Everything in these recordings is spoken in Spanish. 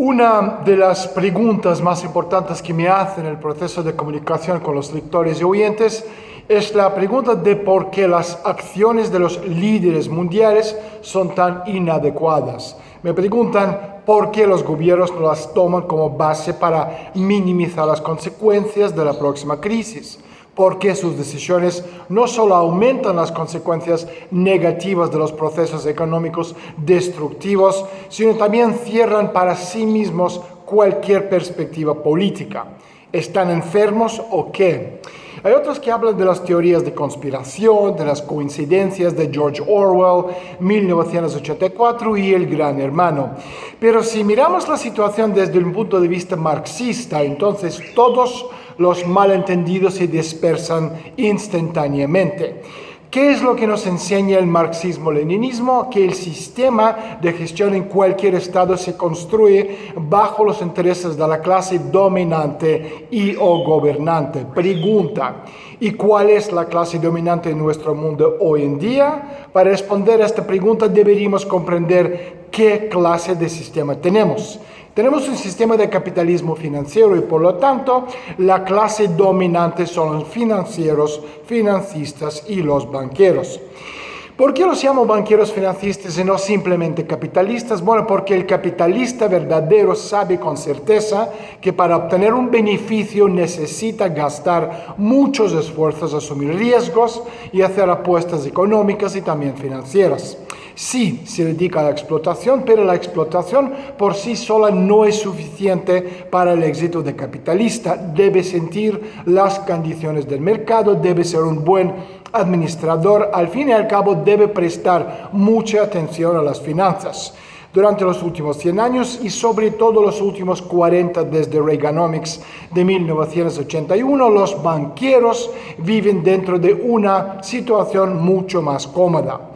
Una de las preguntas más importantes que me hacen en el proceso de comunicación con los lectores y oyentes es la pregunta de por qué las acciones de los líderes mundiales son tan inadecuadas. Me preguntan por qué los gobiernos no las toman como base para minimizar las consecuencias de la próxima crisis. Porque sus decisiones no solo aumentan las consecuencias negativas de los procesos económicos destructivos, sino también cierran para sí mismos cualquier perspectiva política. ¿Están enfermos o qué? Hay otros que hablan de las teorías de conspiración, de las coincidencias de George Orwell, 1984 y El Gran Hermano. Pero si miramos la situación desde un punto de vista marxista, entonces todos los malentendidos se dispersan instantáneamente. ¿Qué es lo que nos enseña el marxismo-leninismo? Que el sistema de gestión en cualquier estado se construye bajo los intereses de la clase dominante y o gobernante. Pregunta: ¿y cuál es la clase dominante en nuestro mundo hoy en día? Para responder a esta pregunta deberíamos comprender qué clase de sistema tenemos. Tenemos un sistema de capitalismo financiero y por lo tanto la clase dominante son los financieros, financistas y los banqueros. ¿Por qué los llamo banqueros financistas y no simplemente capitalistas? Bueno, porque el capitalista verdadero sabe con certeza que para obtener un beneficio necesita gastar muchos esfuerzos, asumir riesgos y hacer apuestas económicas y también financieras. Sí, se dedica a la explotación, pero la explotación por sí sola no es suficiente para el éxito del capitalista. Debe sentir las condiciones del mercado, debe ser un buen administrador, al fin y al cabo debe prestar mucha atención a las finanzas. Durante los últimos 100 años y sobre todo los últimos 40 desde Reaganomics de 1981, los banqueros viven dentro de una situación mucho más cómoda.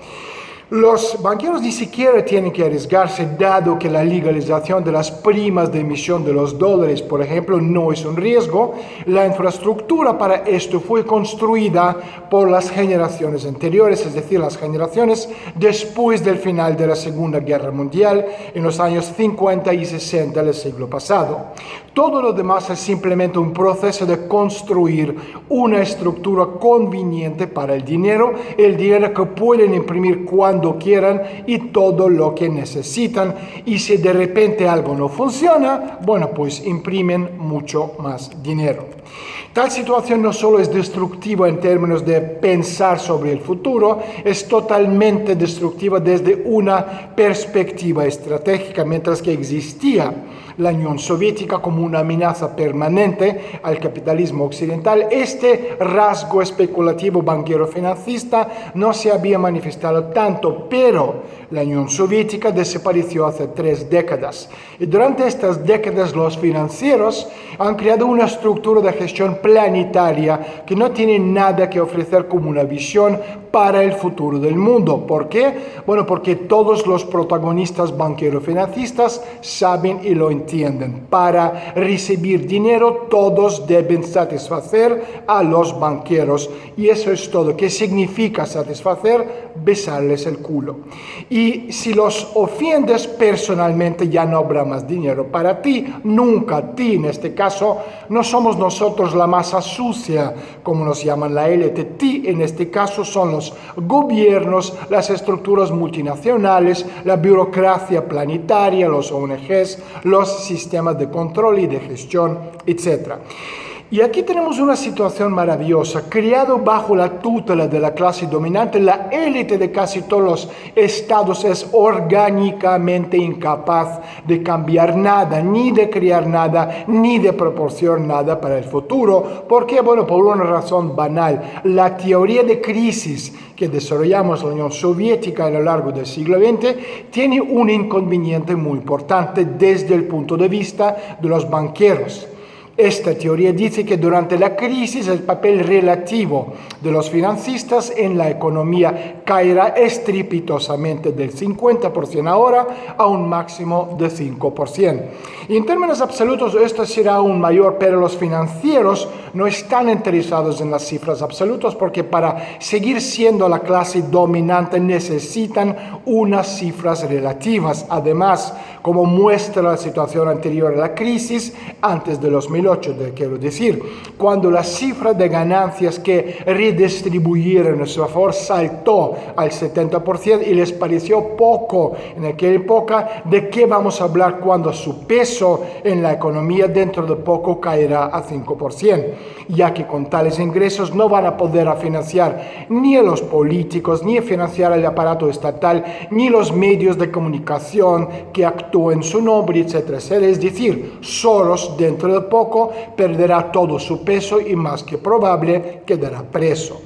Los banqueros ni siquiera tienen que arriesgarse, dado que la legalización de las primas de emisión de los dólares, por ejemplo, no es un riesgo. La infraestructura para esto fue construida por las generaciones anteriores, es decir, las generaciones después del final de la Segunda Guerra Mundial, en los años 50 y 60 del siglo pasado. Todo lo demás es simplemente un proceso de construir una estructura conveniente para el dinero que pueden imprimir cuando quieran y todo lo que necesitan, y si de repente algo no funciona, bueno, pues imprimen mucho más dinero. Tal situación no solo es destructiva en términos de pensar sobre el futuro, es totalmente destructiva desde una perspectiva estratégica. Mientras que existía la Unión Soviética como una amenaza permanente al capitalismo occidental, este rasgo especulativo banquero financista no se había manifestado tanto, pero la Unión Soviética desapareció hace 3 décadas. Y durante estas décadas los financieros han creado una estructura de gestión planetaria que no tiene nada que ofrecer como una visión para el futuro del mundo. ¿Por qué? Bueno, porque todos los protagonistas banquero-financistas saben y lo entienden. Para recibir dinero, todos deben satisfacer a los banqueros. Y eso es todo. ¿Qué significa satisfacer? Besarles el culo. Y si los ofendes personalmente, ya no habrá más dinero para ti. Nunca. Ti, en este caso, no somos nosotros la masa sucia, como nos llaman la élite. Ti, en este caso, son los gobiernos, las estructuras multinacionales, la burocracia planetaria, los ONGs, los sistemas de control y de gestión, etc. Y aquí tenemos una situación maravillosa. Criado bajo la tutela de la clase dominante, la élite de casi todos los estados es orgánicamente incapaz de cambiar nada, ni de crear nada, ni de proporcionar nada para el futuro. ¿Por qué? Bueno, por una razón banal. La teoría de crisis que desarrollamos en la Unión Soviética a lo largo del siglo XX tiene un inconveniente muy importante desde el punto de vista de los banqueros. Esta teoría dice que durante la crisis el papel relativo de los financistas en la economía caerá estrepitosamente del 50% ahora a un máximo de 5%. Y en términos absolutos esto será aún mayor, pero los financieros no están interesados en las cifras absolutas porque para seguir siendo la clase dominante necesitan unas cifras relativas. Además, como muestra la situación anterior a la crisis, antes de 2008, quiero decir, cuando la cifra de ganancias que redistribuyeron a su favor saltó al 70% y les pareció poco en aquella época, ¿de qué vamos a hablar cuando su peso en la economía dentro de poco caerá a 5%? Ya que con tales ingresos no van a poder financiar ni a los políticos, ni a financiar el aparato estatal, ni los medios de comunicación que actúen en su nombre, etcétera, etcétera. Es decir, Soros dentro de poco perderá todo su peso y más que probable quedará preso.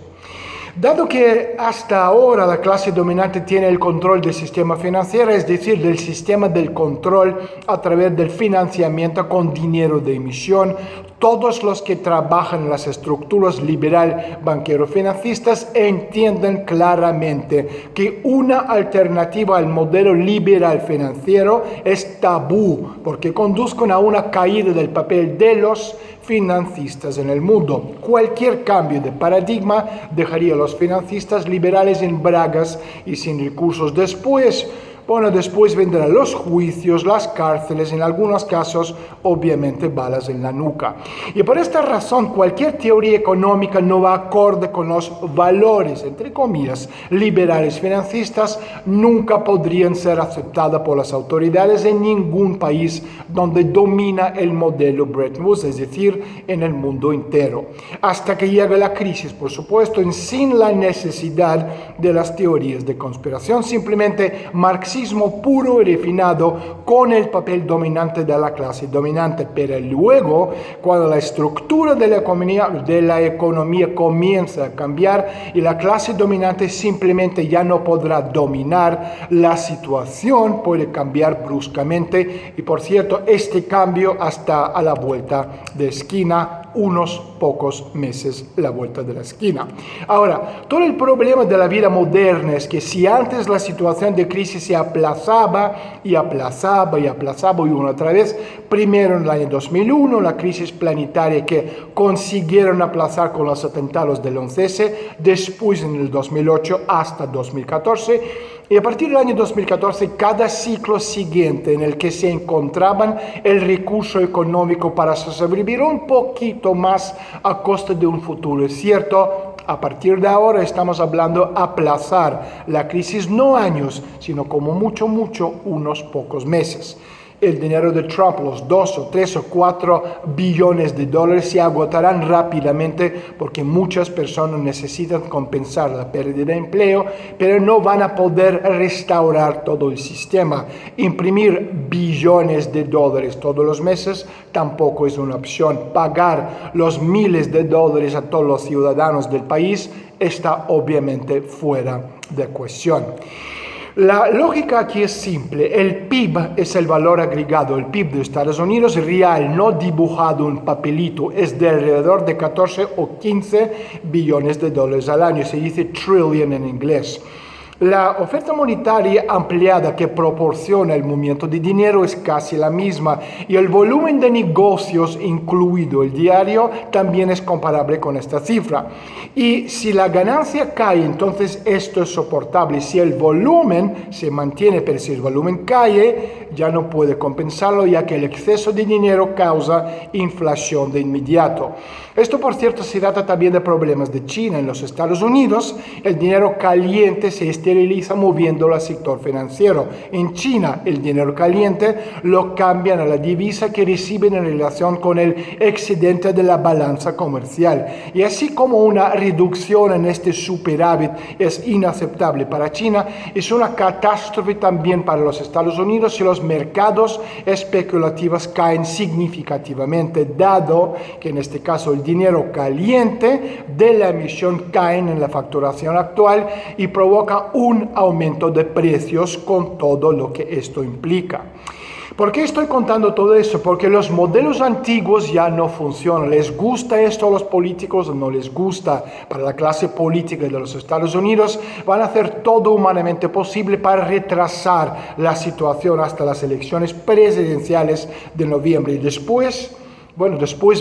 Dado que hasta ahora la clase dominante tiene el control del sistema financiero, es decir, del sistema del control a través del financiamiento con dinero de emisión, todos los que trabajan en las estructuras liberal banquero-financistas entienden claramente que una alternativa al modelo liberal financiero es tabú porque conduzcan a una caída del papel de los financistas en el mundo. Cualquier cambio de paradigma dejaría a los financistas liberales en bragas y sin recursos. Después vendrán los juicios, las cárceles, en algunos casos, obviamente, balas en la nuca. Y por esta razón, cualquier teoría económica no va acorde con los valores, entre comillas, liberales financistas, nunca podrían ser aceptadas por las autoridades en ningún país donde domina el modelo Bretton Woods, es decir, en el mundo entero. Hasta que llegue la crisis, por supuesto, sin la necesidad de las teorías de conspiración, simplemente marxismo puro y refinado con el papel dominante de la clase dominante. Pero luego, cuando la estructura de la economía comienza a cambiar y la clase dominante simplemente ya no podrá dominar, la situación puede cambiar bruscamente. Y por cierto, este cambio hasta a la vuelta de esquina, unos pocos meses la vuelta de la esquina. Ahora, todo el problema de la vida moderna es que si antes la situación de crisis se aplazaba y una otra vez, primero en el año 2001, la crisis planetaria que consiguieron aplazar con los atentados del 11S, después en el 2008 hasta 2014, y a partir del año 2014, cada ciclo siguiente en el que se encontraban el recurso económico para sobrevivir un poquito más a costa de un futuro. Es cierto, a partir de ahora estamos hablando aplazar la crisis no años, sino como mucho, unos pocos meses. El dinero de Trump, los 2 o 3 o 4 billones de dólares se agotarán rápidamente porque muchas personas necesitan compensar la pérdida de empleo, pero no van a poder restaurar todo el sistema. Imprimir billones de dólares todos los meses tampoco es una opción. Pagar los miles de dólares a todos los ciudadanos del país está obviamente fuera de cuestión. La lógica aquí es simple. El PIB es el valor agregado. El PIB de Estados Unidos real, no dibujado en papelito, es de alrededor de 14 o 15 billones de dólares al año. Se dice trillion en inglés. La oferta monetaria ampliada que proporciona el movimiento de dinero es casi la misma y el volumen de negocios, incluido el diario, también es comparable con esta cifra. Y si la ganancia cae, entonces esto es soportable. Si el volumen se mantiene, pero si el volumen cae, ya no puede compensarlo, ya que el exceso de dinero causa inflación de inmediato. Esto, por cierto, se trata también de problemas de China. En los Estados Unidos, el dinero caliente se esteriliza moviéndolo al sector financiero. En China, el dinero caliente lo cambian a la divisa que reciben en relación con el excedente de la balanza comercial. Y así como una reducción en este superávit es inaceptable para China, es una catástrofe también para los Estados Unidos si los mercados especulativos caen significativamente, dado que en este caso el dinero caliente de la emisión caen en la facturación actual y provoca un aumento de precios con todo lo que esto implica. ¿Por qué estoy contando todo esto? Porque los modelos antiguos ya no funcionan. ¿Les gusta esto a los políticos o no les gusta? Para la clase política de los Estados Unidos van a hacer todo humanamente posible para retrasar la situación hasta las elecciones presidenciales de noviembre. Y después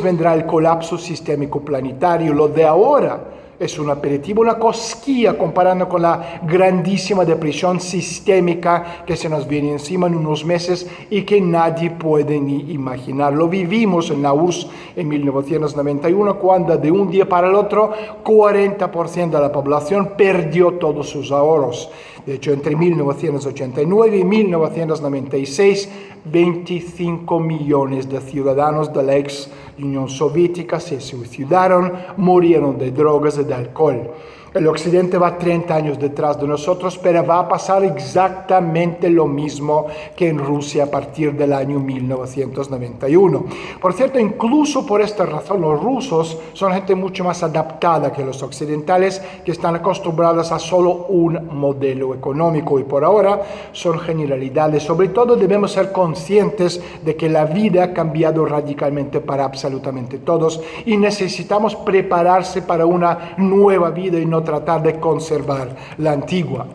vendrá el colapso sistémico planetario. Lo de ahora es un aperitivo, una cosquilla comparando con la grandísima depresión sistémica que se nos viene encima en unos meses y que nadie puede ni imaginar. Lo vivimos en la URSS en 1991 cuando de un día para el otro 40% de la población perdió todos sus ahorros. De hecho, entre 1989 y 1996, 25 millones de ciudadanos de la ex Unión Soviética se suicidaron, murieron de drogas y de alcohol. El Occidente va 30 años detrás de nosotros, pero va a pasar exactamente lo mismo que en Rusia a partir del año 1991. Por cierto, incluso por esta razón, los rusos son gente mucho más adaptada que los occidentales, que están acostumbrados a solo un modelo económico y por ahora son generalidades. Sobre todo debemos ser conscientes de que la vida ha cambiado radicalmente para absolutamente todos y necesitamos prepararse para una nueva vida y no tratar de conservar la antigua.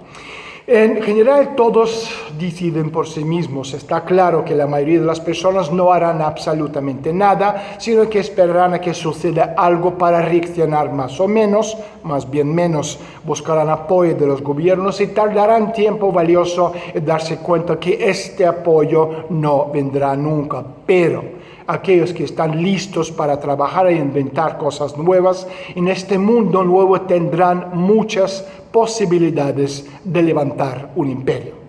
En general todos deciden por sí mismos. Está claro que la mayoría de las personas no harán absolutamente nada, sino que esperarán a que suceda algo para reaccionar más o menos, más bien menos. Buscarán apoyo de los gobiernos y tardarán tiempo valioso en darse cuenta que este apoyo no vendrá nunca. Pero aquellos que están listos para trabajar e inventar cosas nuevas, en este mundo nuevo tendrán muchas posibilidades de levantar un imperio.